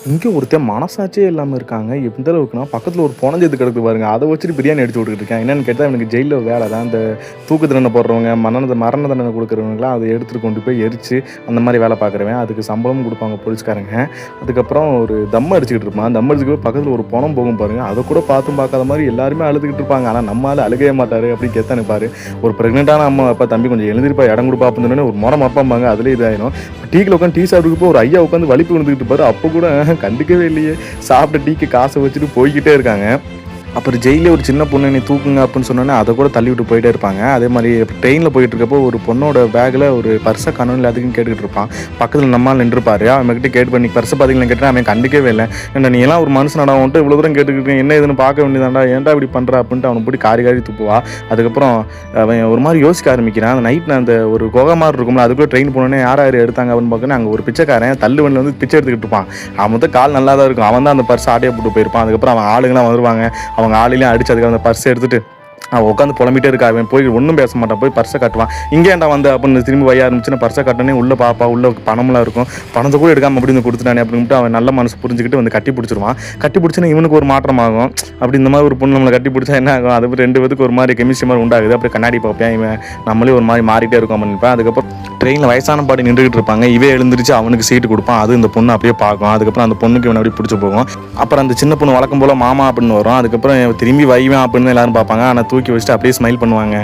இங்கே ஒருத்தன் மனசாட்சியே இல்லாமல் இருக்காங்க. எந்த அளவுக்குன்னா, பக்கத்தில ஒரு பொனஞ்சது கிடக்கு பாருங்க. அத வச்சுட்டு பிரியாணி அடிச்சு விட்டுக்கிட்டு இருக்கான். என்னன்னு கேட்டா, இவனுக்கு ஜெயில்ல வேலை தான். இந்த தூக்கு தண்டனை போடுறவங்க, மரண தண்டனை குடுக்குறவங்கலாம் அத எடுத்துட்டு கொண்டு போய் எரிச்சு, அந்த மாரி வேலை பார்க்குறவன். அதுக்கு சம்பளமும் குடுப்பாங்க போலீஸ்காரங்க. அதுக்கப்புறம் ஒரு தம் அடிச்சுக்கிட்டு இருப்பான். தம் அடிச்சுட்டு பக்கத்தில ஒரு பொணம் போகும் பாருங்க. அத கூட பார்த்தும் பார்க்காத மாரி எல்லாருமே அழுதுகிட்டு இருப்பாங்க. ஆனா நம்ம ஆளு அழுகவே மாட்டாரு. அப்படி கெத்தா நிப்பாரு. ஒரு பிரெக்னன்ட்டான அம்மா, "அப்பா தம்பி கொஞ்சம் எழுந்திரிப்பா, இடம் குடுப்பா" அப்படின்னு சொன்னோனே ஒரு மொற மொறப்பாம்பாங்க. அதிலேயே இதாயிரும். டீ கடையில உட்காந்து டீ சாப்பிட்டுருக்கப்போ ஒரு ஐயா உட்காந்து வலிப்பு விழுந்துகிட்டு இருப்பாரு. அப்போ கூட கண்டுக்கவே இல்லையே. சாப்பிட்ட டீக்கு காசை வச்சுட்டு போய்க்கிட்டே இருக்காங்க. அப்புறம் ஜெயிலே ஒரு சின்ன பொண்ணு என்னை தூக்குங்க அப்படின்னு சொன்னோன்னே அதை கூட தள்ளி விட்டு போயிட்டே இருப்பாங்க. அதே மாதிரி ட்ரெயினில் போயிட்டு இருக்கப்போ ஒரு பொண்ணோட பேக்கில் ஒரு பர்ஸை காணோன்னு எல்லாத்துக்கும் கேட்டுக்கிட்டு இருப்பான். பக்கத்தில் நம்மால் நின்றுப்பாரு. அவன்கிட்ட கேட்டு பண்ணி பர்ஸை பார்த்தீங்களா கேட்டேன். அவன் கண்டுக்கவே இல்லை. என்ன நீ எல்லாம் ஒரு மனுஷனடா, வந்துட்டு இவ்வளோ தூரம் கேட்டுக்கிட்டு என்ன இதுன்னு பார்க்க வேண்டியதாண்டா, ஏன்டா இப்படி பண்ணுறா அப்படின்ட்டு அவனை போய் காரி காரி துப்புவா. அதுக்கப்புறம் அவன் ஒரு மாதிரி யோசிக்க ஆரம்பிக்கிறான். அந்த நைட் அந்த ஒரு குகை மாதிரி இருக்கும்ல, அதுக்குள்ளே ட்ரெயின் போனோன்னே யார் யார் எடுத்தாங்க அப்படின்னு பார்க்கணும். அங்கே ஒரு பிச்சைக்காரன் தள்ளு வண்டியில் வந்து பிச்சை எடுத்துக்கிட்டு இருப்பான். அவன் மொத்தம் கால் நல்லா தான் இருக்கும். அவன் தான் அந்த பர்ஸ் ஆட்டையை போட்டு போயிருப்பான். அதுக்கப்புறம் அவன் ஆளுங்களாம் வருவாங்க. அவங்க ஆளிலையும் அடிச்சு அதுக்கு அந்த பர்ஸை எடுத்துட்டு அவன் உட்காந்து புலம்பிட்டே இருக்கா. அவன் போய் ஒன்றும் பேச மாட்டான். போய் பர்ஸை காட்டுவான். இங்கே ஏன்டா வந்து அப்படின்னு திரும்பி வைய ஆரம்பிச்சுன்னா பர்ஸை காட்டினே உள்ள பாப்பா, உள்ள பணம்லாம் இருக்கும். பணத்தை கூட எடுக்காமல் அப்படி வந்து கொடுத்துட்டானே அப்படின்ட்டு அவன் நல்ல மனசு புரிஞ்சுக்கிட்டு வந்து கட்டி பிடிச்சிருவான். கட்டி பிடிச்சினா இவனுக்கு ஒரு மாற்றம் ஆகும். அப்படி இந்த மாதிரி ஒரு பொண்ணு நம்மளை கட்டி பிடிச்சா என்ன ஆகும், அது ரெண்டு பேருக்கு ஒரு மாதிரி கெமிஸ்ட்ரி மாதிரி உண்டாகுது. அப்படி கண்ணாடி பார்ப்பேன், இவன் நம்மளே ஒரு மாதிரி மாறிட்டே இருக்கும் அப்படின்ப்பேன். அதுக்கப்புறம் ட்ரெயினில் வயசான பாடி நின்றுக்கிட்டு இருப்பாங்க. இவே எழுந்திரிச்சு அவனுக்கு சீட்டு கொடுப்பான். அது இந்த பொண்ணு அப்படியே பார்க்கும். அதுக்கப்புறம் அந்த பொண்ணுக்கு இவனை அப்படி பிடிச்சி போகும். அப்புறம் அந்த சின்ன பொண்ணு வழக்கம் போல் மாமா அப்படின்னு வரும். அதுக்கப்புறம் திரும்பி வைவேன் அப்படின்னு எல்லாரும் பார்ப்பாங்க. ஆனால் தூக்கி வச்சுட்டு அப்படியே ஸ்மைல் பண்ணுவாங்க.